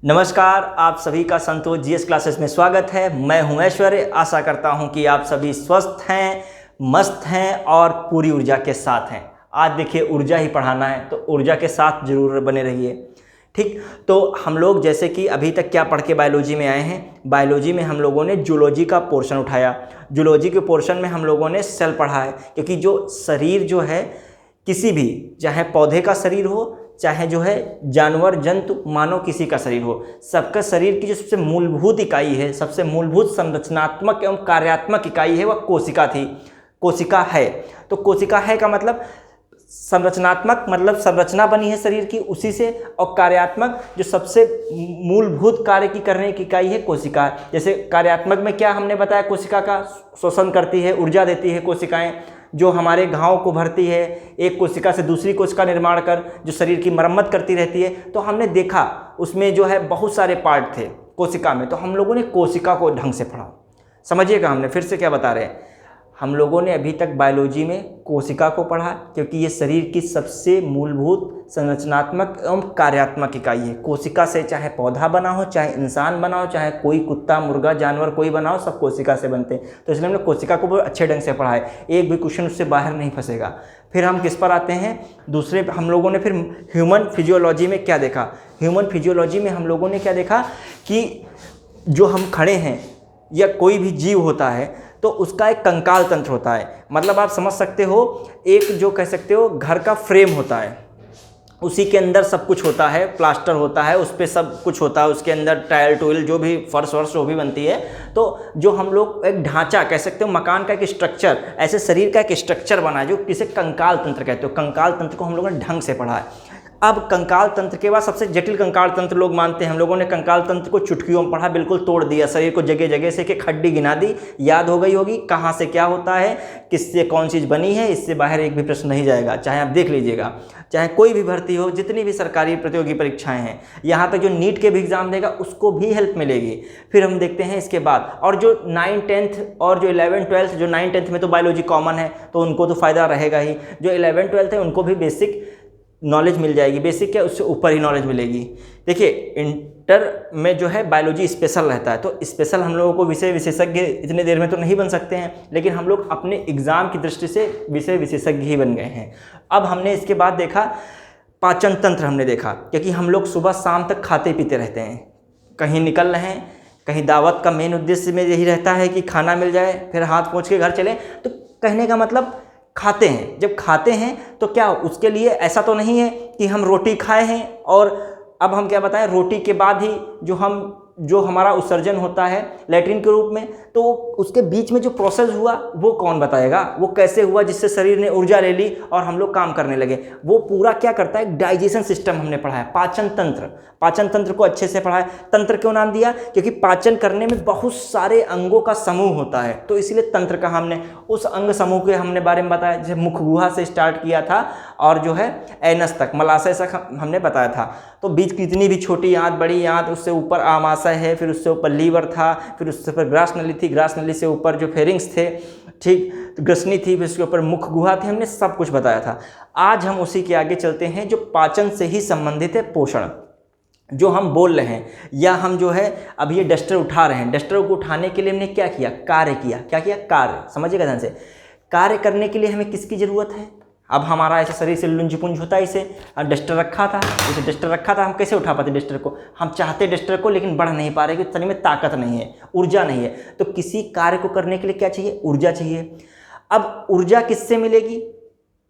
नमस्कार, आप सभी का संतोष जीएस क्लासेस में स्वागत है। मैं हूं ऐश्वर्य। आशा करता हूं कि आप सभी स्वस्थ हैं, मस्त हैं और पूरी ऊर्जा के साथ हैं। आज देखिए ऊर्जा ही पढ़ाना है तो ऊर्जा के साथ जरूर बने रहिए। ठीक, तो हम लोग जैसे कि अभी तक क्या पढ़ के बायोलॉजी में आए हैं। बायोलॉजी में हम लोगों ने जूलॉजी का पोर्शन उठाया। जूलॉजी के पोर्शन में हम लोगों ने सेल पढ़ा है, क्योंकि जो शरीर जो है किसी भी, चाहे पौधे का शरीर हो, चाहे जो है जानवर, जंतु, मानव किसी का शरीर हो, सबका शरीर की जो सबसे मूलभूत इकाई है, सबसे मूलभूत संरचनात्मक एवं कार्यात्मक इकाई है, वह कोशिका थी, कोशिका है। तो कोशिका है का मतलब संरचनात्मक, मतलब संरचना बनी है शरीर की उसी से, और कार्यात्मक जो सबसे मूलभूत कार्य की करने की इकाई है कोशिका। जैसे कार्यात्मक में क्या हमने बताया, कोशिका का शोषण करती है, ऊर्जा देती है कोशिकाएं, जो हमारे घाव को भरती है, एक कोशिका से दूसरी कोशिका निर्माण कर जो शरीर की मरम्मत करती रहती है। तो हमने देखा उसमें जो है बहुत सारे पार्ट थे कोशिका में, तो हम लोगों ने कोशिका को ढंग से पढ़ा। समझिएगा, हमने फिर से क्या बता रहे हैं, हम लोगों ने अभी तक बायोलॉजी में कोशिका को पढ़ा, क्योंकि ये शरीर की सबसे मूलभूत संरचनात्मक एवं कार्यात्मक इकाई है। कोशिका से चाहे पौधा बना हो, चाहे इंसान बना हो, चाहे कोई कुत्ता, मुर्गा, जानवर कोई बना हो, सब कोशिका से बनते हैं। तो इसलिए हमने कोशिका को बहुत अच्छे ढंग से पढ़ा है, एक भी क्वेश्चन उससे बाहर नहीं फंसेगा। फिर हम किस पर आते हैं, दूसरे हम लोगों ने फिर ह्यूमन फिजियोलॉजी में क्या देखा। ह्यूमन फिजियोलॉजी में हम लोगों ने क्या देखा कि जो हम खड़े हैं या कोई भी जीव होता है तो उसका एक कंकाल तंत्र होता है। मतलब आप समझ सकते हो, एक जो कह सकते हो घर का फ्रेम होता है, उसी के अंदर सब कुछ होता है, प्लास्टर होता है, उस पर सब कुछ होता है, उसके अंदर टाइल टूल जो भी फर्श वर्श जो भी बनती है। तो जो हम लोग एक ढांचा कह सकते हो, मकान का एक स्ट्रक्चर, ऐसे शरीर का एक स्ट्रक्चर बना है जो किसे कंकाल तंत्र कहते हो। कंकाल तंत्र को हम लोगों ने ढंग से पढ़ा है। अब कंकाल तंत्र के बाद सबसे जटिल कंकाल तंत्र लोग मानते हैं, हम लोगों ने कंकाल तंत्र को चुटकियों में पढ़ा, बिल्कुल तोड़ दिया, शरीर को जगह जगह से एक हड्डी गिना दी, याद हो गई होगी कहाँ से क्या होता है, किससे कौन चीज़ बनी है। इससे बाहर एक भी प्रश्न नहीं जाएगा, चाहे आप देख लीजिएगा, चाहे कोई भी भर्ती हो, जितनी भी सरकारी प्रतियोगी परीक्षाएं हैं, यहाँ तक जो नीट के भी एग्जाम देगा उसको भी हेल्प मिलेगी। फिर हम देखते हैं इसके बाद, और जो 9, 10 और जो 11, 12, जो 9, 10 में तो बायोलॉजी कॉमन है तो उनको तो फ़ायदा रहेगा ही, जो 11, 12 है उनको भी बेसिक नॉलेज मिल जाएगी। बेसिक क्या, उससे ऊपर ही नॉलेज मिलेगी। देखिए इंटर में जो है बायोलॉजी स्पेशल रहता है, तो स्पेशल हम लोगों को विषय विशेषज्ञ इतने देर में तो नहीं बन सकते हैं, लेकिन हम लोग अपने एग्ज़ाम की दृष्टि से विषय विशेषज्ञ ही बन गए हैं। अब हमने इसके बाद देखा पाचन तंत्र, हमने देखा, क्योंकि हम लोग सुबह शाम तक खाते पीते रहते हैं, कहीं निकल रहे हैं, कहीं दावत का मेन उद्देश्य में यही रहता है कि खाना मिल जाए, फिर हाथ पोंछ के घर चले। तो कहने का मतलब खाते हैं, जब खाते हैं तो क्या उसके लिए ऐसा तो नहीं है कि हम रोटी खाए हैं और अब हम क्या बताएं, रोटी के बाद ही जो हमारा उत्सर्जन होता है लैट्रिन के रूप में, तो उसके बीच में जो प्रोसेस हुआ वो कौन बताएगा, वो कैसे हुआ जिससे शरीर ने ऊर्जा ले ली और हम लोग काम करने लगे। वो पूरा क्या करता है, डाइजेशन सिस्टम हमने पढ़ा है, पाचन तंत्र। पाचन तंत्र को अच्छे से पढ़ा है। तंत्र क्यों नाम दिया, क्योंकि पाचन करने में बहुत सारे अंगों का समूह होता है, तो इसलिए तंत्र का हमने उस अंग समूह के हमने बारे में बताया। जैसे मुख गुहा से स्टार्ट किया था और जो है एनस तक, मलाशय तक हमने बताया था। तो बीच की जितनी भी छोटी आंत, बड़ी आंत, उससे ऊपर आमाशय है, फिर उससे ऊपर लीवर था, फिर उससे ऊपर ग्रास नली थी, ग्रास नली से ऊपर जो फेरिंग्स थे, ठीक, ग्रसनी थी, फिर उसके ऊपर मुख गुहा थी, हमने सब कुछ बताया था। आज हम उसी के आगे चलते हैं जो पाचन से ही संबंधित है, पोषण। जो हम बोल रहे हैं या हम जो है अब ये डस्टर उठा रहे हैं, डस्टर को उठाने के लिए हमने क्या किया, कार्य किया। क्या किया, कार्य। समझिएगा ध्यान से, कार्य करने के लिए हमें किसकी ज़रूरत है। अब हमारा ऐसे शरीर से लुंज पुंज होता है, इसे डस्टर रखा था, इसे डस्टर रखा था, हम कैसे उठा पाते डस्टर को, हम चाहते डस्टर को लेकिन बढ़ नहीं पा रहे क्योंकि शरीर में ताकत नहीं है, ऊर्जा नहीं है। तो किसी कार्य को करने के लिए क्या चाहिए, ऊर्जा चाहिए। अब ऊर्जा किससे मिलेगी,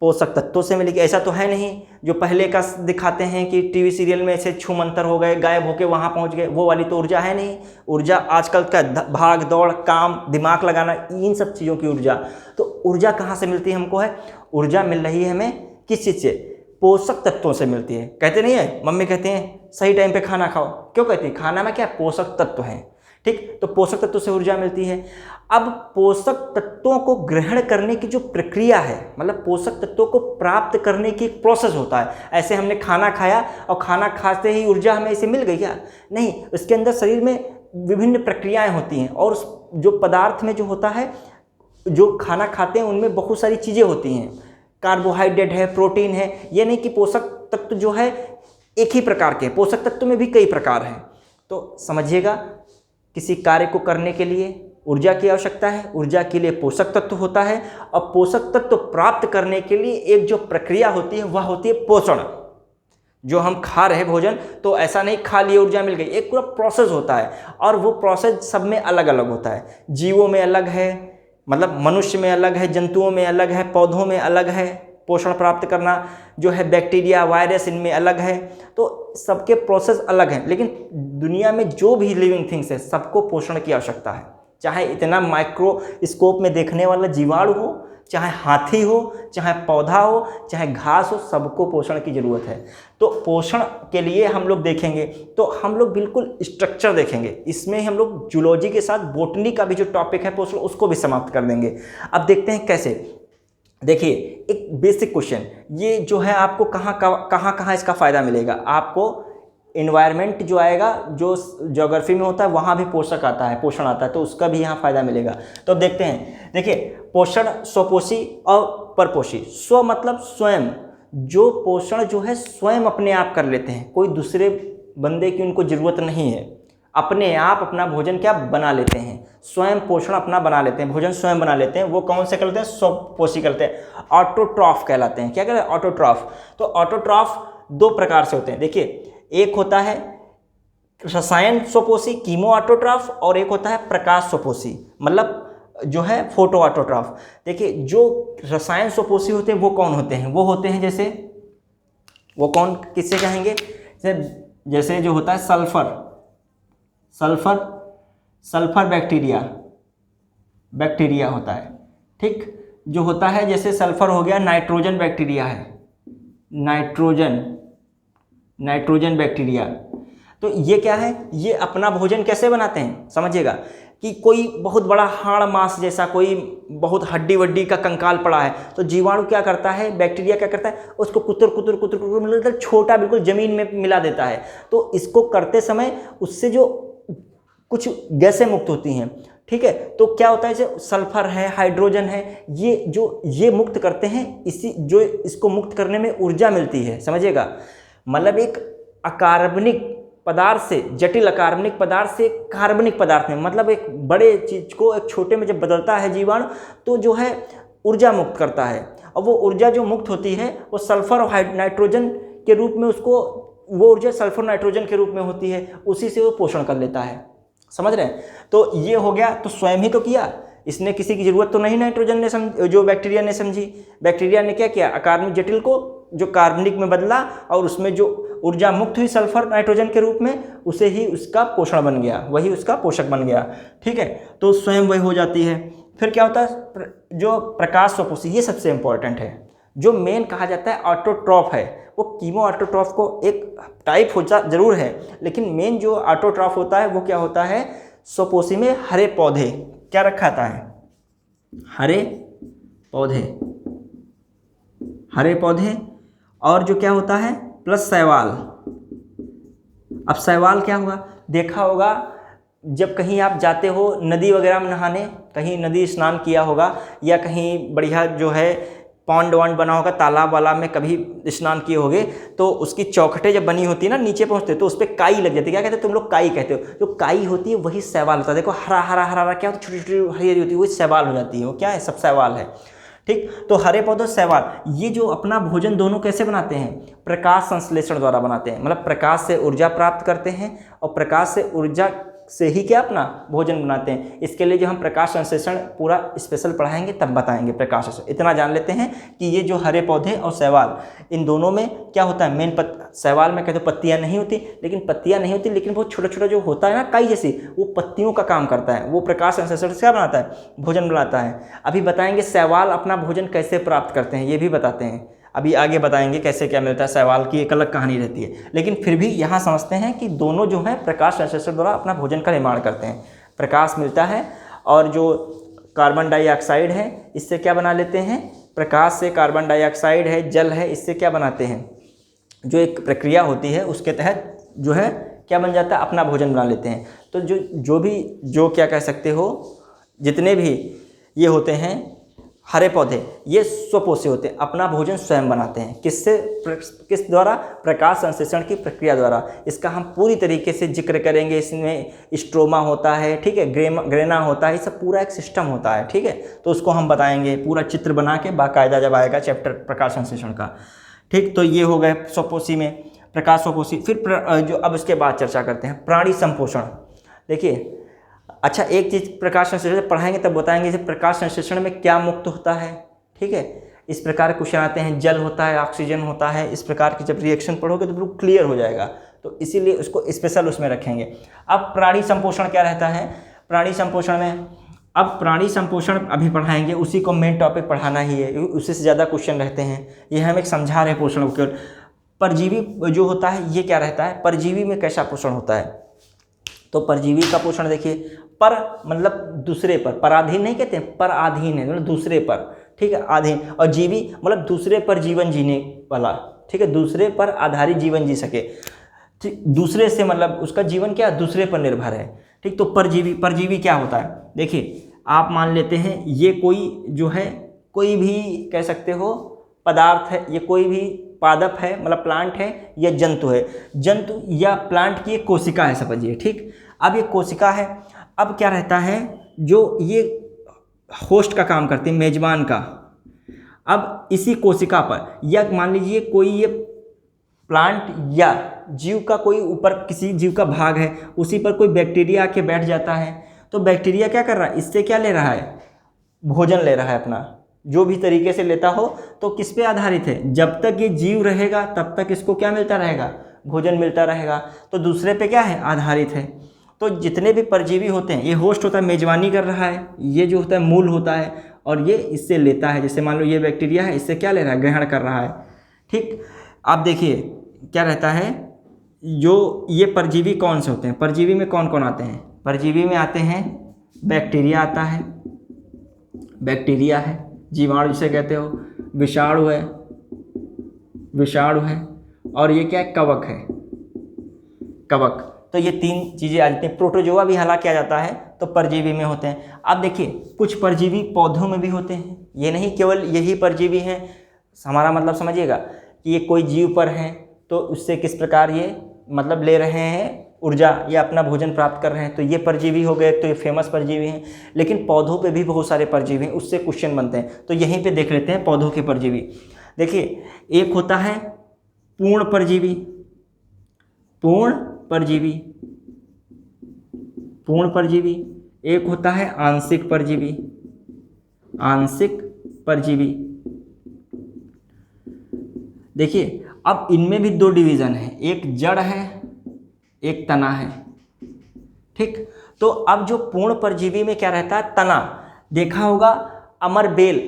पोषक तत्वों से मिलेगी। ऐसा तो है नहीं जो पहले का दिखाते हैं कि टीवी सीरियल में ऐसे छू मंतर हो गए, गायब होके वहाँ पहुँच गए, वो वाली तो ऊर्जा है नहीं। ऊर्जा आजकल का भाग दौड़, काम, दिमाग लगाना, इन सब चीज़ों की ऊर्जा। तो ऊर्जा कहाँ से मिलती है हमको, है ऊर्जा मिल रही है हमें किस चीज़ से, पोषक तत्वों से मिलती है। कहते नहीं है, मम्मी कहते हैं सही टाइम पे खाना खाओ, क्यों कहती है, खाना में क्या पोषक तत्व हैं, ठीक। तो पोषक तत्वों से ऊर्जा मिलती है। अब पोषक तत्वों को ग्रहण करने की जो प्रक्रिया है, मतलब पोषक तत्वों को प्राप्त करने की एक प्रोसेस होता है। ऐसे हमने खाना खाया और खाना खाते ही ऊर्जा हमें इसे मिल गई क्या, नहीं। उसके अंदर शरीर में विभिन्न प्रक्रियाएं होती हैं और जो पदार्थ में जो होता है, जो खाना खाते हैं उनमें बहुत सारी चीज़ें होती हैं, कार्बोहाइड्रेट है, प्रोटीन है। ये नहीं कि पोषक तत्व जो है एक ही प्रकार के, पोषक तत्व में भी कई प्रकार हैं। तो समझिएगा, किसी कार्य को करने के लिए ऊर्जा की आवश्यकता है, ऊर्जा के लिए पोषक तत्व होता है, और पोषक तत्व प्राप्त करने के लिए एक जो प्रक्रिया होती है वह होती है पोषण। जो हम खा रहे भोजन, तो ऐसा नहीं खा लिए ऊर्जा मिल गई, एक पूरा प्रोसेस होता है, और वो प्रोसेस सब में अलग अलग होता है। जीवों में अलग है, मतलब मनुष्य में अलग है, जंतुओं में अलग है, पौधों में अलग है, पोषण प्राप्त करना जो है बैक्टीरिया, वायरस, इनमें अलग है। तो सबके प्रोसेस अलग हैं, लेकिन दुनिया में जो भी लिविंग थिंग्स है सबको पोषण की आवश्यकता है। चाहे इतना माइक्रोस्कोप में देखने वाला जीवाणु हो, चाहे हाथी हो, चाहे पौधा हो, चाहे घास हो, सबको पोषण की ज़रूरत है। तो पोषण के लिए हम लोग देखेंगे तो हम लोग बिल्कुल स्ट्रक्चर देखेंगे, इसमें हम लोग जूलॉजी के साथ बोटनी का भी जो टॉपिक है पोषण, उसको भी समाप्त कर देंगे। अब देखते हैं कैसे। देखिए, एक बेसिक क्वेश्चन, ये जो है आपको कहाँ इसका फ़ायदा मिलेगा। आपको इन्वायरमेंट जो आएगा, जो ज्योग्राफी में होता है, वहाँ भी पोषण आता है, तो उसका भी यहाँ फ़ायदा मिलेगा। तो अब देखते हैं। देखिए, पोषण स्वपोषी और परपोषी। स्व मतलब स्वयं, जो पोषण जो है स्वयं अपने आप कर लेते हैं, कोई दूसरे बंदे की उनको ज़रूरत नहीं है, अपने आप अपना भोजन क्या बना लेते हैं, स्वयं पोषण अपना बना लेते हैं, भोजन स्वयं बना लेते हैं। वो कौन से करते हैं? स्वपोषी करते हैं, ऑटोट्रॉफ कहलाते हैं। क्या कहते हैं? ऑटोट्रॉफ। तो ऑटोट्रॉफ दो प्रकार से होते हैं। देखिए, एक होता है रसायन स्वपोषी कीमो ऑटोट्रॉफ, और एक होता है प्रकाश स्वपोषी, मतलब जो है फोटो ऑटोट्रॉफ। देखिए, जो रसायन स्वपोषी होते हैं वो कौन होते हैं? वो होते हैं जैसे, वो कौन किससे कहेंगे? जैसे जो होता है सल्फर बैक्टीरिया होता है, ठीक। जो होता है जैसे सल्फर हो गया, नाइट्रोजन बैक्टीरिया है, नाइट्रोजन बैक्टीरिया। तो ये क्या है? ये अपना भोजन कैसे बनाते हैं समझिएगा, कि कोई बहुत बड़ा हाड़ मांस जैसा, कोई बहुत हड्डी वड्डी का कंकाल पड़ा है, तो जीवाणु क्या करता है, बैक्टीरिया क्या करता है, उसको कुतर मतलब छोटा बिल्कुल ज़मीन में मिला देता है। तो इसको करते समय उससे जो कुछ गैसें मुक्त होती हैं, ठीक है। तो क्या होता है, जैसे सल्फर है, हाइड्रोजन है, ये मुक्त करते हैं, इसको मुक्त करने में ऊर्जा मिलती है, समझिएगा। मतलब एक अकार्बनिक पदार्थ से, जटिल अकार्बनिक पदार्थ से कार्बनिक पदार्थ में, मतलब एक बड़े चीज को एक छोटे में जब बदलता है जीवाणु, तो जो है ऊर्जा मुक्त करता है। और वो ऊर्जा जो मुक्त होती है वो सल्फर और नाइट्रोजन के रूप में, उसको वो ऊर्जा सल्फर नाइट्रोजन के रूप में होती है, उसी से वो पोषण कर लेता है। समझ रहे हैं? तो ये हो गया, तो स्वयं ही तो किया, इसने किसी की जरूरत तो नहीं नाइट्रोजन ने जो बैक्टीरिया ने समझी। बैक्टीरिया ने क्या किया, अकार्बनिक जटिल को जो कार्बनिक में बदला, और उसमें जो ऊर्जा मुक्त हुई सल्फर नाइट्रोजन के रूप में, उसे ही उसका पोषण बन गया, वही उसका पोषक बन गया, ठीक है। तो स्वयं वही हो जाती है। फिर क्या होता है, जो प्रकाश स्वपोषी, ये सबसे इंपॉर्टेंट है। जो मेन कहा जाता है ऑटोट्रॉफ है, वो कीमो ऑटोट्रॉफ को एक टाइप होता जरूर है, लेकिन मेन जो ऑटोट्रॉफ होता है वो क्या होता है, स्वपोषी में हरे पौधे क्या रखा जाता है, हरे पौधे, और जो क्या होता है प्लस शैवाल। अब शैवाल क्या हुआ, देखा होगा जब कहीं आप जाते हो नदी वगैरह में नहाने, कहीं नदी स्नान किया होगा, या कहीं बढ़िया जो है पॉन्ड वॉन्ड बना होगा, तालाब वाला में कभी स्नान किए होगे, तो उसकी चौखटें जब बनी होती है ना, नीचे पहुंचते तो उस पर काई लग जाती है। क्या कहते हैं तुम लोग? काई कहते हो। जो काई होती है वही शैवाल होता है। देखो हरा हरा क्या होता है, छोटी छोटी हरी हरी होती है, वही शैवाल हो जाती है। वो क्या है, सब शैवाल है, ठीक। तो हरे पौधे शैवाल, ये जो अपना भोजन दोनों कैसे बनाते हैं, प्रकाश संश्लेषण द्वारा बनाते हैं। मतलब प्रकाश से ऊर्जा प्राप्त करते हैं, और प्रकाश से ऊर्जा से ही क्या अपना भोजन बनाते हैं। इसके लिए जो हम प्रकाश संश्लेषण पूरा स्पेशल पढ़ाएंगे तब बताएंगे प्रकाश संश्लेषण। इतना जान लेते हैं कि ये जो हरे पौधे और शैवाल, इन दोनों में क्या होता है, मेन शैवाल में कहते पत्तियां नहीं होती, लेकिन वो छोटा छोटा जो होता है ना काई जैसी, वो पत्तियों का काम करता है। वो प्रकाश संश्लेषण से क्या बनाता है, भोजन बनाता है। अभी बताएंगे शैवाल अपना भोजन कैसे प्राप्त करते हैं, ये भी बताते हैं। अभी आगे बताएंगे कैसे क्या मिलता है, शैवाल की एक अलग कहानी रहती है। लेकिन फिर भी यहाँ समझते हैं कि दोनों जो है प्रकाश संश्लेषण द्वारा अपना भोजन का निर्माण करते हैं। प्रकाश मिलता है, और जो कार्बन डाइऑक्साइड है इससे क्या बना लेते हैं, प्रकाश से कार्बन डाइऑक्साइड है, जल है, इससे क्या बनाते हैं, जो एक प्रक्रिया होती है उसके तहत जो है क्या बन जाता है, अपना भोजन बना लेते हैं। तो जो क्या कह सकते हो, जितने भी ये होते हैं हरे पौधे ये स्वपोषी होते हैं, अपना भोजन स्वयं बनाते हैं। किससे? किस द्वारा? प्रकाश संश्लेषण की प्रक्रिया द्वारा। इसका हम पूरी तरीके से जिक्र करेंगे। इसमें स्ट्रोमा होता है, ठीक है, ग्रेना होता है, ये सब पूरा एक सिस्टम होता है, ठीक है। तो उसको हम बताएंगे पूरा चित्र बना के बाकायदा जब आएगा चैप्टर प्रकाश संश्लेषण का, ठीक। तो ये हो गए स्वपोषी में प्रकाश स्वपोषी। फिर जो अब इसके बाद चर्चा करते हैं प्राणी संपोषण। देखिए, अच्छा एक चीज़ प्रकाश संश्लेषण पढ़ाएंगे तब बताएंगे जैसे प्रकाश संश्लेषण में क्या मुक्त होता है, ठीक है। इस प्रकार क्वेश्चन आते हैं, जल होता है, ऑक्सीजन होता है, इस प्रकार की जब रिएक्शन पढ़ोगे तो बिल्कुल क्लियर हो जाएगा। तो इसीलिए उसको स्पेशल उसमें रखेंगे। अब प्राणी संपोषण क्या रहता है? प्राणी संपोषण में अब प्राणी संपोषण अभी पढ़ाएंगे, उसी को मेन टॉपिक पढ़ाना ही है, उससे ज़्यादा क्वेश्चन रहते हैं। ये हम एक समझा रहे हैं पोषण को। परजीवी जो होता है ये क्या रहता है? परजीवी में कैसा पोषण होता है? तो परजीवी का पोषण देखिए, पर मतलब दूसरे पर, पराधीन नहीं कहते हैं, पर आधीन है मतलब दूसरे पर, ठीक है, आधीन। और जीवी मतलब दूसरे पर जीवन जीने वाला, ठीक है, दूसरे पर आधारित जीवन जी सके, ठीक। दूसरे से मतलब उसका जीवन क्या दूसरे पर निर्भर है, ठीक। तो परजीवी क्या होता है? देखिए, आप मान लेते हैं ये कोई जो है, कोई भी कह सकते हो पदार्थ है, ये कोई भी पादप है मतलब प्लांट है या जंतु है, जंतु या प्लांट की एक कोशिका है समझिए, ठीक। अब ये कोशिका है, अब क्या रहता है, जो ये होस्ट का काम करते हैं, मेजबान का। अब इसी कोशिका पर या मान लीजिए कोई ये प्लांट या जीव का कोई ऊपर किसी जीव का भाग है, उसी पर कोई बैक्टीरिया आके बैठ जाता है। तो बैक्टीरिया क्या कर रहा है? इससे क्या ले रहा है? भोजन ले रहा है अपना, जो भी तरीके से लेता हो। तो किस पे आधारित है? जब तक ये जीव रहेगा तब तक इसको क्या मिलता रहेगा? भोजन मिलता रहेगा। तो दूसरे पे क्या है? आधारित है। तो जितने भी परजीवी होते हैं, ये होस्ट होता है, मेजबानी कर रहा है, ये जो होता है मूल होता है, और ये इससे लेता है। जैसे मान लो ये बैक्टीरिया है, इससे क्या ले रहा है? ग्रहण कर रहा है, ठीक। आप देखिए क्या रहता है, जो ये परजीवी कौन से होते हैं? परजीवी में कौन कौन आते हैं? परजीवी में आते हैं बैक्टीरिया आता है, बैक्टीरिया है, जीवाणु जिसे कहते हो, विषाणु है, विषाणु है, और ये क्या है? कवक है, कवक। तो ये तीन चीज़ें आ जाती हैं। प्रोटोजोआ भी हालांकि आ जाता है, तो परजीवी में होते हैं। अब देखिए कुछ परजीवी पौधों में भी होते हैं, ये नहीं केवल यही परजीवी हैं। हमारा मतलब समझिएगा कि ये कोई जीव पर है तो उससे किस प्रकार ये मतलब ले रहे हैं ऊर्जा या अपना भोजन प्राप्त कर रहे हैं, तो ये परजीवी हो गए, तो ये फेमस परजीवी हैं। लेकिन पौधों पे भी बहुत सारे परजीवी हैं, उससे क्वेश्चन बनते हैं। तो यहीं पे देख लेते हैं पौधों के परजीवी। देखिए, एक होता है पूर्ण परजीवी, पूर्ण परजीवी, पूर्ण परजीवी। एक होता है आंशिक परजीवी, आंशिक परजीवी। देखिए, अब इनमें भी दो डिवीज़न है, एक जड़ है, एक तना है, ठीक। तो अब जो पूर्ण परजीवी में क्या रहता है? तना। देखा होगा अमर बेल,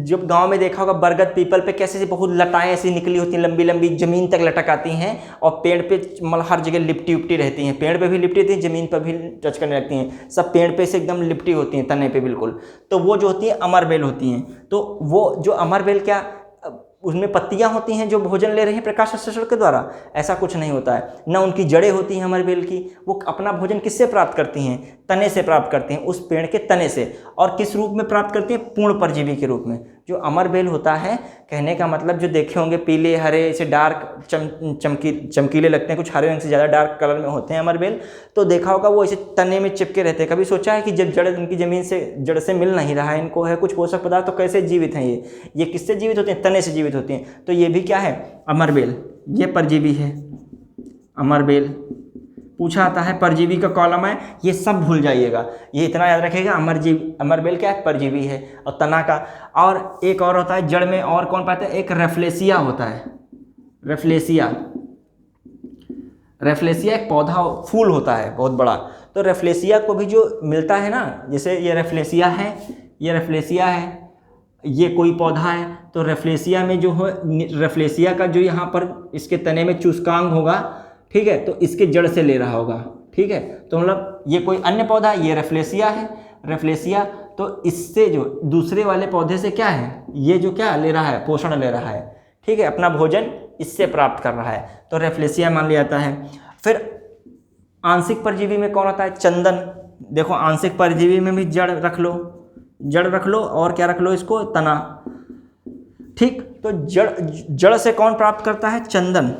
जब गांव में देखा होगा बरगद पीपल पे कैसे से बहुत लताएं ऐसी निकली होती हैं, लंबी लंबी जमीन तक लटक आती हैं, और पेड़ पे मतलब हर जगह लिपटी उपटी रहती हैं, पेड़ पे भी लिपटी रहती हैं, जमीन पर भी टच करने लगती हैं, सब पेड़ पे से एकदम लिपटी होती हैं, तने पे बिल्कुल। तो वो जो होती हैं अमर बेल होती हैं। तो वो जो अमर बेल क्या उसमें पत्तियां होती हैं जो भोजन ले रही हैं प्रकाश संश्लेषण के द्वारा? ऐसा कुछ नहीं होता है। न उनकी जड़ें होती हैं अमर बेल की, वो अपना भोजन किससे प्राप्त करती हैं? तने से प्राप्त करती हैं, उस पेड़ के तने से। और किस रूप में प्राप्त करती हैं? पूर्ण परजीवी के रूप में। जो अमर बेल होता है, कहने का मतलब जो देखे होंगे पीले हरे ऐसे डार्क चमकीले लगते हैं, कुछ हरे रंग से ज़्यादा डार्क कलर में होते हैं अमर बेल। तो देखा होगा वो ऐसे तने में चिपके रहते हैं। कभी सोचा है कि जब जड़ इनकी जमीन से जड़ से मिल नहीं रहा है, इनको है कुछ पोषक पदार्थ, तो कैसे जीवित हैं ये किससे जीवित होते हैं? तने से जीवित होती हैं। तो ये भी क्या है? अमर बेल, ये परजीवी है अमर बेल। पूछा आता है परजीवी का कॉलम है, ये सब भूल जाइएगा, ये इतना याद रखिएगा, अमर बेल क्या है? परजीवी है। और तना का, और एक और होता है जड़ में, और कौन पाते हैं? एक रेफ्लेसिया होता है, रेफ्लेसिया। रेफ्लेसिया एक पौधा फूल होता है बहुत बड़ा। तो रेफ्लेसिया को भी जो मिलता है ना, जैसे ये रेफ्लेसिया है, ये रेफ्लेसिया है, ये कोई पौधा है, तो रेफ्लेसिया में जो है, रेफ्लेसिया का जो यहाँ पर इसके तने में चूसकांग होगा, ठीक है, तो इसके जड़ से ले रहा होगा, ठीक है। तो मतलब ये कोई अन्य पौधा है, ये रेफ्लेसिया है, रेफ्लेसिया। तो इससे जो दूसरे वाले पौधे से क्या है, ये जो क्या ले रहा है? पोषण ले रहा है, ठीक है, अपना भोजन इससे प्राप्त कर रहा है, तो रेफ्लेसिया मान लिया जाता है। फिर आंशिक परजीवी में कौन आता है? चंदन। देखो आंशिक परजीवी में भी जड़ रख लो, जड़ रख लो और क्या रख लो इसको, तना। ठीक, तो जड़ से कौन प्राप्त करता है, चंदन।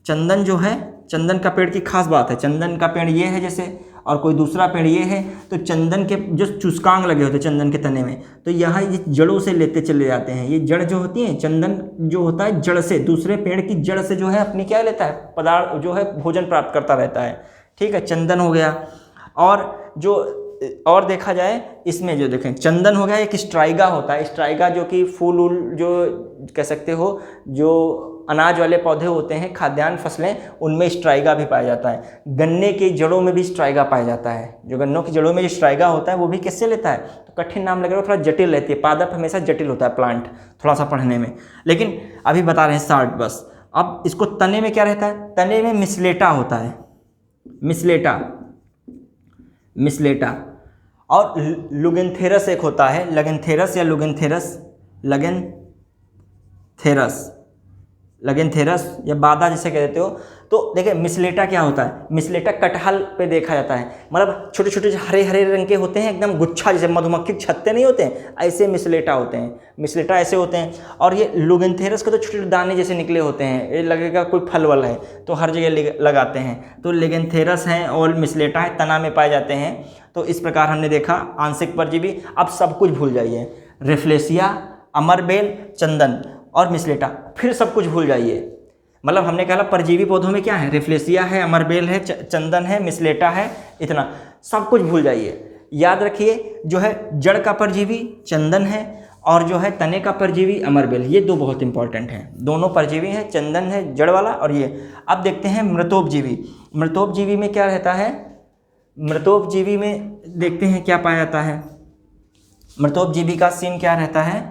चंदन जो है, चंदन का पेड़ की खास बात है, चंदन का पेड़ ये है जैसे, और कोई दूसरा पेड़ ये है, तो चंदन के जो चुस्कांग लगे होते हैं चंदन के तने में, तो यहाँ ये जड़ों से लेते चले जाते हैं। ये जड़ जो होती है, चंदन जो होता है जड़ से, दूसरे पेड़ की जड़ से जो है अपनी क्या लेता है, पदार्थ जो है भोजन प्राप्त करता रहता है। ठीक है, चंदन हो गया। और जो और देखा जाए इसमें जो देखें, चंदन हो गया, एक स्ट्राइगा होता है, स्ट्राइगा जो कि फूल उल जो कह सकते हो, जो अनाज वाले पौधे होते हैं, खाद्यान्न फसलें, उनमें स्ट्राइगा भी पाया जाता है। गन्ने की जड़ों में भी स्ट्राइगा पाया जाता है। जो गन्नों की जड़ों में जो स्ट्राइगा होता है वो भी किससे लेता है, तो कठिन नाम लग रहा है, थोड़ा जटिल रहती है, पादप हमेशा जटिल होता है प्लांट, थोड़ा सा पढ़ने में, लेकिन अभी बता रहे हैं शार्ट बस। अब इसको तने में क्या रहता है, तने में मिसलेटा होता है, मिसलेटा। और लुगेंथेरस एक होता है, लगेंथेरस या लगेंथेरस या बादा जिसे कह देते हो। तो देखिए मिसलेटा क्या होता है, मिसलेटा कटहल पे देखा जाता है, मतलब छोटे छोटे हरे हरे रंग के होते हैं, एकदम गुच्छा, जैसे मधुमक्खी के छत्ते नहीं होते हैं, ऐसे मिसलेटा होते हैं, मिसलेटा ऐसे होते हैं। और ये लुगेंथेरस के तो छोटे छोटे दाने जैसे निकले होते हैं, ये लगेगा कोई फल वाल है, तो हर जगह लगाते हैं। तो लिगेंथेरस हैं और मिसलेटा है, तना में पाए जाते हैं। तो इस प्रकार हमने देखा आंशिक परजीवी। अब सब कुछ भूल जाइए, रेफ्लेसिया, अमरबेल, चंदन और मिसलेटा, फिर सब कुछ भूल जाइए। मतलब हमने कहा परजीवी पौधों में क्या है, रेफ्लेसिया है, अमरबेल है, चंदन है, मिसलेटा है, इतना सब कुछ भूल जाइए। याद रखिए जो है जड़ का परजीवी चंदन है, और जो है तने का परजीवी अमरबेल, ये दो बहुत इंपॉर्टेंट हैं, दोनों परजीवी हैं, चंदन है जड़ वाला और ये। अब देखते हैं मृतोपजीवी। मृतोपजीवी में क्या रहता है, मृतोपजीवी में देखते हैं क्या पाया जाता है। मृतोपजीवी का सीन क्या रहता है,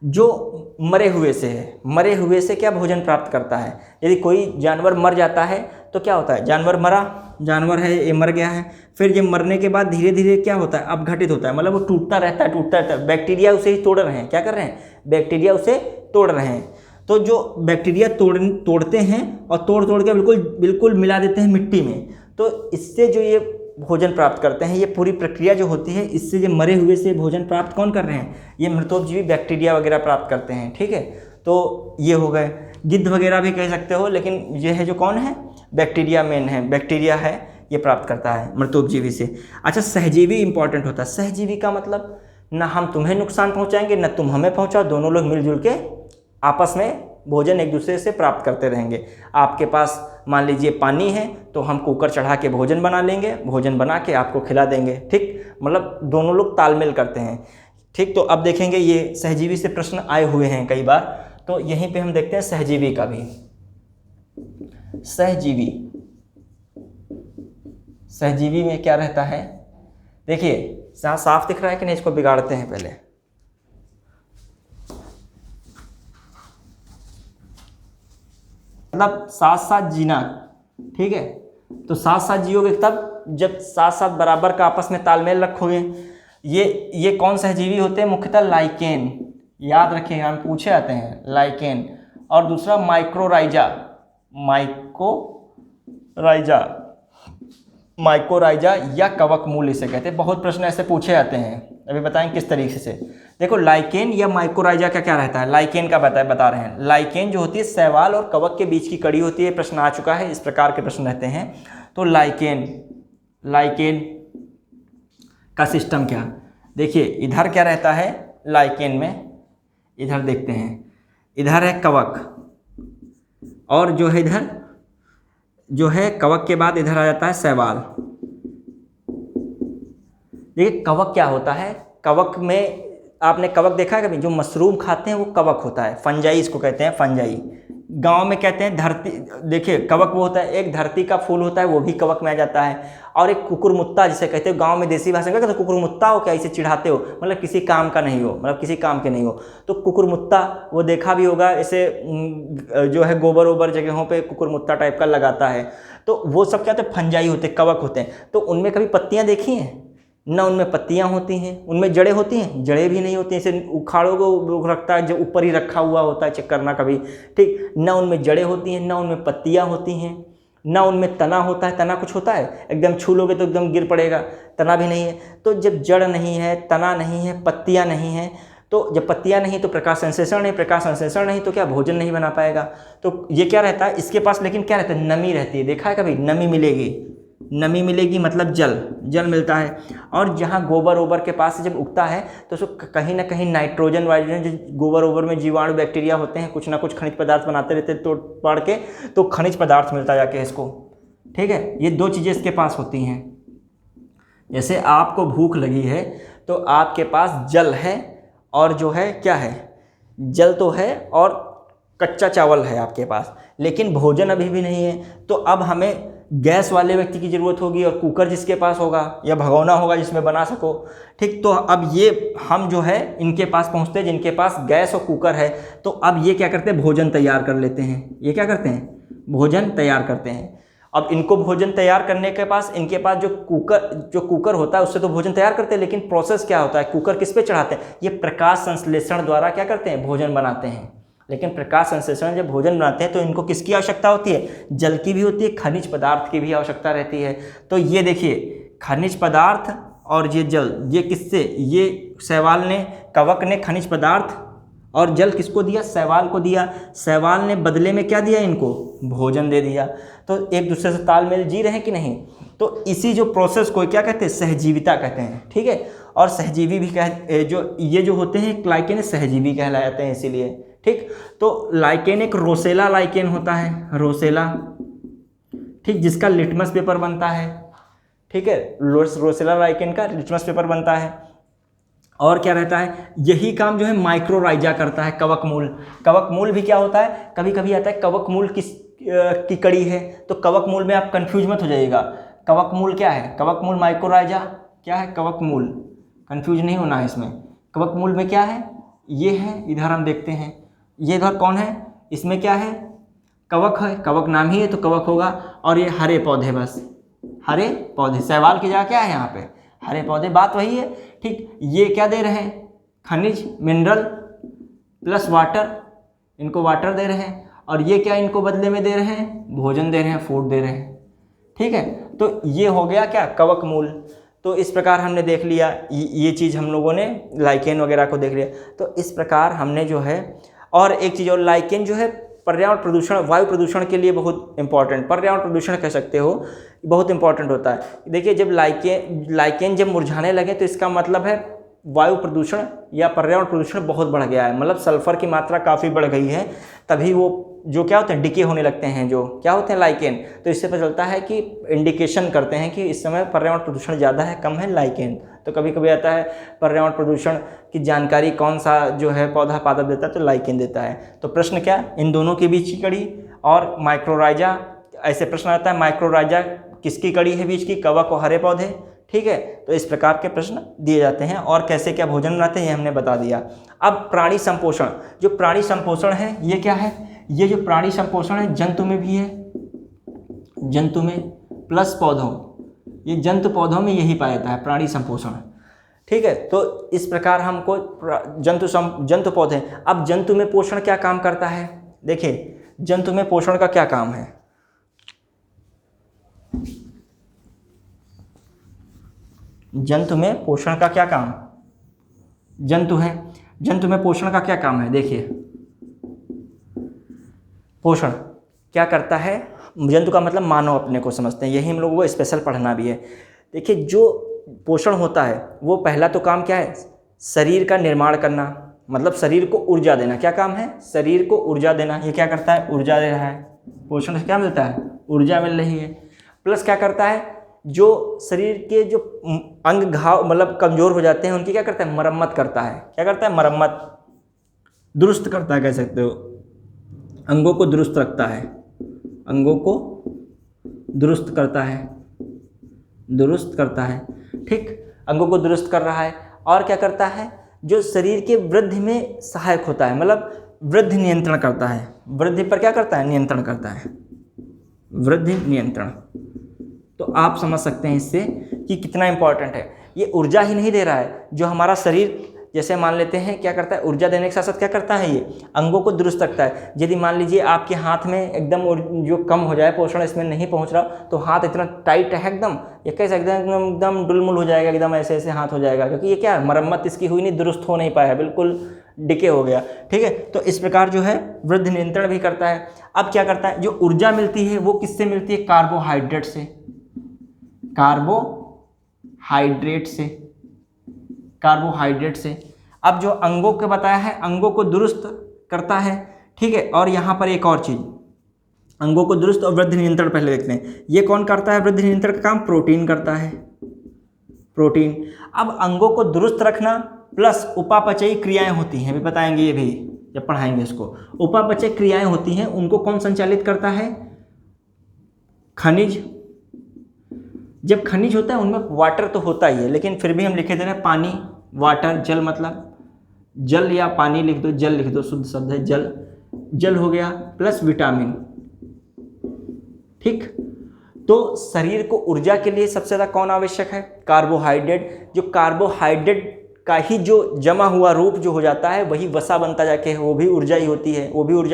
जो मरे हुए से है, मरे हुए से क्या भोजन प्राप्त करता है। यदि कोई जानवर मर जाता है तो क्या होता है, जानवर मरा, जानवर है ये मर गया है, फिर ये मरने के बाद धीरे धीरे क्या होता है, अपघटित होता है, मतलब वो टूटता रहता है। बैक्टीरिया उसे ही तोड़ रहे हैं, क्या कर रहे हैं, बैक्टीरिया उसे तोड़ रहे हैं। तो जो बैक्टीरिया तोड़ते हैं और तोड़ के बिल्कुल मिला देते हैं मिट्टी में, तो इससे जो ये भोजन प्राप्त करते हैं, ये पूरी प्रक्रिया जो होती है, इससे जो मरे हुए से भोजन प्राप्त कौन कर रहे हैं, ये मृतोपजीवी बैक्टीरिया वगैरह प्राप्त करते हैं। ठीक है, तो ये हो गए, गिद्ध वगैरह भी कह सकते हो, लेकिन ये है जो कौन है, बैक्टीरिया मेन है, बैक्टीरिया है, ये प्राप्त करता है मृतोपजीवी से। अच्छा, सहजीवी इंपॉर्टेंट होता है। सहजीवी का मतलब ना हम तुम्हें नुकसान पहुंचाएंगे ना तुम हमें पहुंचाओ, दोनों लोग मिलजुल के आपस में भोजन एक दूसरे से प्राप्त करते रहेंगे। आपके पास मान लीजिए पानी है तो हम कुकर चढ़ा के भोजन बना लेंगे, भोजन बना के आपको खिला देंगे। ठीक, मतलब दोनों लोग तालमेल करते हैं। ठीक, तो अब देखेंगे ये सहजीवी से प्रश्न आए हुए हैं कई बार, तो यहीं पे हम देखते हैं सहजीवी का भी। सहजीवी में क्या रहता है, देखिए साफ दिख रहा है कि नहीं, इसको बिगाड़ते हैं पहले। मतलब साथ साथ जीना, ठीक है, तो साथ साथ जियोगे तब जब साथ साथ बराबर का आपस में तालमेल रखोगे। ये कौन सहजीवी होते हैं, मुख्यतः लाइकेन, याद रखिएगा, हम पूछे आते हैं लाइकेन। और दूसरा माइकोराइजा या कवक मूल इसे कहते हैं। बहुत प्रश्न ऐसे पूछे जाते हैं, अभी बताएं किस तरीके से। देखो लाइकेन या माइकोराइजा का क्या रहता है, लाइकेन का बता रहे हैं। लाइकेन जो होती है शैवाल और कवक के बीच की कड़ी होती है, प्रश्न आ चुका है, इस प्रकार के प्रश्न रहते हैं। तो लाइकेन का सिस्टम क्या, देखिए इधर क्या रहता है लाइकेन में, इधर देखते हैं, इधर है कवक, और जो है इधर जो है कवक के बाद इधर आ जाता है शैवाल। देखिए कवक क्या होता है, कवक में आपने कवक देखा है कभी, जो मशरूम खाते हैं वो कवक होता है, फंजाई इसको कहते हैं, फंजाई। गांव में कहते हैं धरती, देखिए कवक वो होता है, एक धरती का फूल होता है वो भी कवक में आ जाता है, और एक कुकुरमुत्ता जिसे कहते हो गांव में देसी भाषा में कहते हो कुकुरमुत्ता हो क्या, इसे चिढ़ाते हो, मतलब किसी काम का नहीं हो, मतलब किसी काम के नहीं हो। तो कुकुरमुत्ता वो देखा भी होगा, इसे जो है गोबर ओबर जगहों पे कुकुरमुत्ता टाइप का लगाता है। तो वो सब क्या होते हैं, फंजाई होते हैं, कवक होते हैं। तो उनमें कभी पत्तियाँ देखी हैं ना, उनमें पत्तियां होती हैं, उनमें जड़ें होती हैं, जड़ें भी नहीं होती हैं, इसे उखाड़ोगे वो रखता है जो ऊपर ही रखा हुआ होता है, चेक करना कभी, ठीक ना, उनमें जड़ें होती हैं ना उनमें पत्तियां होती हैं। ना उनमें तना होता है, तना कुछ होता है, एकदम छू लोगे तो एकदम गिर पड़ेगा, तना भी नहीं है। तो जब जड़ नहीं है, तना नहीं है, पत्तियां नहीं है, तो जब पत्तियां नहीं तो प्रकाश संश्लेषण नहीं, प्रकाश संश्लेषण नहीं तो क्या भोजन नहीं बना पाएगा। तो ये क्या रहता है इसके पास, लेकिन क्या रहता है, नमी रहती है। देखा है कभी, नमी मिलेगी, नमी मिलेगी मतलब जल मिलता है। और जहाँ गोबर ओबर के पास जब उगता है तो उसको कहीं ना कहीं नाइट्रोजन वाइट्रोजन, जो गोबर ओबर में जीवाणु बैक्टीरिया होते हैं, कुछ ना कुछ खनिज पदार्थ बनाते रहते हैं तोड़ पाड़ के, तो खनिज पदार्थ मिलता जाके इसको। ठीक है, ये दो चीज़ें इसके पास होती हैं। जैसे आपको भूख लगी है तो आपके पास जल है, और जो है क्या है, जल तो है और कच्चा चावल है आपके पास, लेकिन भोजन अभी भी नहीं है। तो अब हमें गैस वाले व्यक्ति की ज़रूरत होगी, और कुकर जिसके पास होगा या भगोना होगा जिसमें बना सको। ठीक, तो अब ये हम जो है इनके पास पहुँचते हैं जिनके पास गैस और कुकर है। तो अब ये क्या करते हैं, भोजन तैयार कर लेते हैं। ये क्या करते हैं, भोजन तैयार करते हैं। अब इनको भोजन तैयार करने के पास, इनके पास जो कुकर होता है उससे तो भोजन तैयार करते हैं, लेकिन प्रोसेस क्या होता है, कुकर किस पे चढ़ाते हैं, ये प्रकाश संश्लेषण द्वारा क्या करते हैं, भोजन बनाते हैं। लेकिन प्रकाश संश्लेषण जब भोजन बनाते हैं तो इनको किसकी आवश्यकता होती है, जल की भी होती है, खनिज पदार्थ की भी आवश्यकता रहती है। तो ये देखिए, खनिज पदार्थ और ये जल, ये किससे, ये शैवाल ने, कवक ने खनिज पदार्थ और जल किसको दिया, शैवाल को दिया। शैवाल ने बदले में क्या दिया, इनको भोजन दे दिया। तो एक दूसरे से तालमेल जी रहे हैं कि नहीं। तो इसी जो प्रोसेस को क्या कहते हैं, सहजीविता कहते हैं। ठीक है, और सहजीवी भी जो होते हैं लाइकेन, सहजीवी कहलाते हैं इसीलिए। ठीक, तो लाइकेन एक रोसेला लाइकेन होता है, रोसेला, ठीक, जिसका लिटमस पेपर बनता है। ठीक है, रोसेला लाइकेन का लिटमस पेपर बनता है। और क्या रहता है, यही काम जो है माइक्रोराइजा करता है, कवकमूल। कवकमूल भी क्या होता है, कभी कभी आता है कवकमूल की कड़ी है, तो कवकमूल में आप कंफ्यूज मत हो जाइएगा। कवकमूल क्या है, कवकमूल माइक्रोराइजा क्या है, कवकमूल, कंफ्यूज नहीं होना है इसमें। कवकमूल में क्या है, ये है, इधर हम देखते हैं, ये इधर कौन है, इसमें क्या है, कवक है, कवक नाम ही है तो कवक होगा। और ये हरे पौधे, बस हरे पौधे, शैवाल की जगह क्या है यहाँ पे, हरे पौधे, बात वही है। ठीक, ये क्या दे रहे हैं, खनिज, मिनरल प्लस वाटर, इनको वाटर दे रहे हैं। और ये क्या इनको बदले में दे रहे हैं, भोजन दे रहे हैं, फूड दे रहे हैं। ठीक है, तो ये हो गया क्या, कवक मूल। तो इस प्रकार हमने देख लिया, ये चीज़ हम लोगों ने लाइकेन वगैरह को देख लिया। तो इस प्रकार हमने जो है, और एक चीज़ और, लाइकेन जो है पर्यावरण प्रदूषण, वायु प्रदूषण के लिए बहुत इंपॉर्टेंट, पर्यावरण प्रदूषण कह सकते हो, बहुत इंपॉर्टेंट होता है। देखिए, जब लाइकेन जब मुरझाने लगे तो इसका मतलब है वायु प्रदूषण या पर्यावरण प्रदूषण बहुत बढ़ गया है, मतलब सल्फर की मात्रा काफ़ी बढ़ गई है। तभी वो जो क्या होते हैं, डिके होने लगते हैं, जो क्या होते हैं लाइकेन। तो इससे पता चलता है कि इंडिकेशन करते हैं कि इस समय पर्यावरण प्रदूषण ज़्यादा है, कम है लाइकेन। तो कभी कभी आता है पर्यावरण प्रदूषण की जानकारी कौन सा जो है पौधा पादप देता है, तो लाइकेन देता है। तो प्रश्न क्या, इन दोनों के बीच की कड़ी और माइक्रोराइजा, ऐसे प्रश्न आता है, माइक्रोराइजा किसकी कड़ी है बीच की, कवक और हरे पौधे। ठीक है, तो इस प्रकार के प्रश्न दिए जाते हैं। और कैसे क्या भोजन बनाते हैं ये हमने बता दिया। अब प्राणी संपोषण, जो प्राणी संपोषण है ये क्या है, ये जो प्राणी संपोषण है जंतु में भी है, जंतु में प्लस पौधों, ये जंतु पौधों में यही पाया जाता है प्राणी संपोषण। ठीक है, तो इस प्रकार हमको जंतु पौधे। अब जंतु में पोषण क्या काम करता है, देखिए जंतु में पोषण का क्या काम है, जंतु में पोषण का क्या काम, जंतु है, जंतु में पोषण का क्या काम है। देखिए पोषण क्या करता है, जंतु का मतलब मानव अपने को समझते हैं, यही हम लोगों को स्पेशल पढ़ना भी है। देखिए, जो पोषण होता है वो पहला तो काम क्या है, शरीर का निर्माण करना, मतलब शरीर को ऊर्जा देना। क्या काम है, शरीर को ऊर्जा देना। ये क्या करता है, ऊर्जा दे रहा है, पोषण से क्या मिलता है, ऊर्जा मिल रही है। प्लस क्या करता है, जो शरीर के जो अंग घाव मतलब कमज़ोर हो जाते हैं उनकी क्या करता है, मरम्मत करता है। क्या करता है, मरम्मत, दुरुस्त करता है, कह सकते हो, अंगों को दुरुस्त रखता है, अंगों को दुरुस्त करता है, दुरुस्त करता है। ठीक, अंगों को दुरुस्त कर रहा है। और क्या करता है, जो शरीर के वृद्धि में सहायक होता है, मतलब वृद्धि नियंत्रण करता है, वृद्धि पर क्या करता है, नियंत्रण करता है, वृद्धि नियंत्रण। तो आप समझ सकते हैं इससे कि कितना इंपॉर्टेंट है। ये ऊर्जा ही नहीं दे रहा है, जो हमारा शरीर जैसे मान लेते हैं क्या करता है, ऊर्जा देने के साथ साथ क्या करता है, ये अंगों को दुरुस्त रखता है। यदि मान लीजिए आपके हाथ में एकदम जो कम हो जाए, पोषण इसमें नहीं पहुंच रहा, तो हाथ इतना टाइट है एकदम, ये कैसे एकदम एकदम डुलमुल हो जाएगा, एकदम ऐसे ऐसे हाथ हो जाएगा, क्योंकि ये क्या मरम्मत इसकी हुई नहीं, दुरुस्त हो नहीं पाया, बिल्कुल डिके हो गया। ठीक है, तो इस प्रकार जो है वृद्धि नियंत्रण भी करता है। अब क्या करता है, जो ऊर्जा मिलती है वो किससे मिलती है, कार्बोहाइड्रेट से, कार्बोहाइड्रेट से, कार्बोहाइड्रेट से। अब जो अंगों के बताया है, अंगों को दुरुस्त करता है। ठीक है, और यहाँ पर एक और चीज, अंगों को दुरुस्त और वृद्धि नियंत्रण पहले देखते हैं। ये कौन करता है वृद्धि नियंत्रण का काम, प्रोटीन करता है, प्रोटीन। अब अंगों को दुरुस्त रखना प्लस उपापचयी क्रियाएं होती हैं, अभी बताएंगे ये भी जब पढ़ाएंगे इसको। उपापचय क्रियाएं होती हैं, उनको कौन संचालित करता है, खनिज। जब खनिज होता है उनमें वाटर तो होता ही है, लेकिन फिर भी हम लिखे दे रहे हैं पानी, वाटर, जल, मतलब जल या पानी लिख दो, जल लिख दो, शुद्ध शब्द है जल, जल हो गया, प्लस विटामिन। ठीक, तो शरीर को ऊर्जा के लिए सबसे ज़्यादा कौन आवश्यक है, कार्बोहाइड्रेट। जो कार्बोहाइड्रेट का ही जो जमा हुआ रूप जो हो जाता है वही वसा बनता जाके, वो भी ऊर्जा ही होती है, वो भी ऊर्जा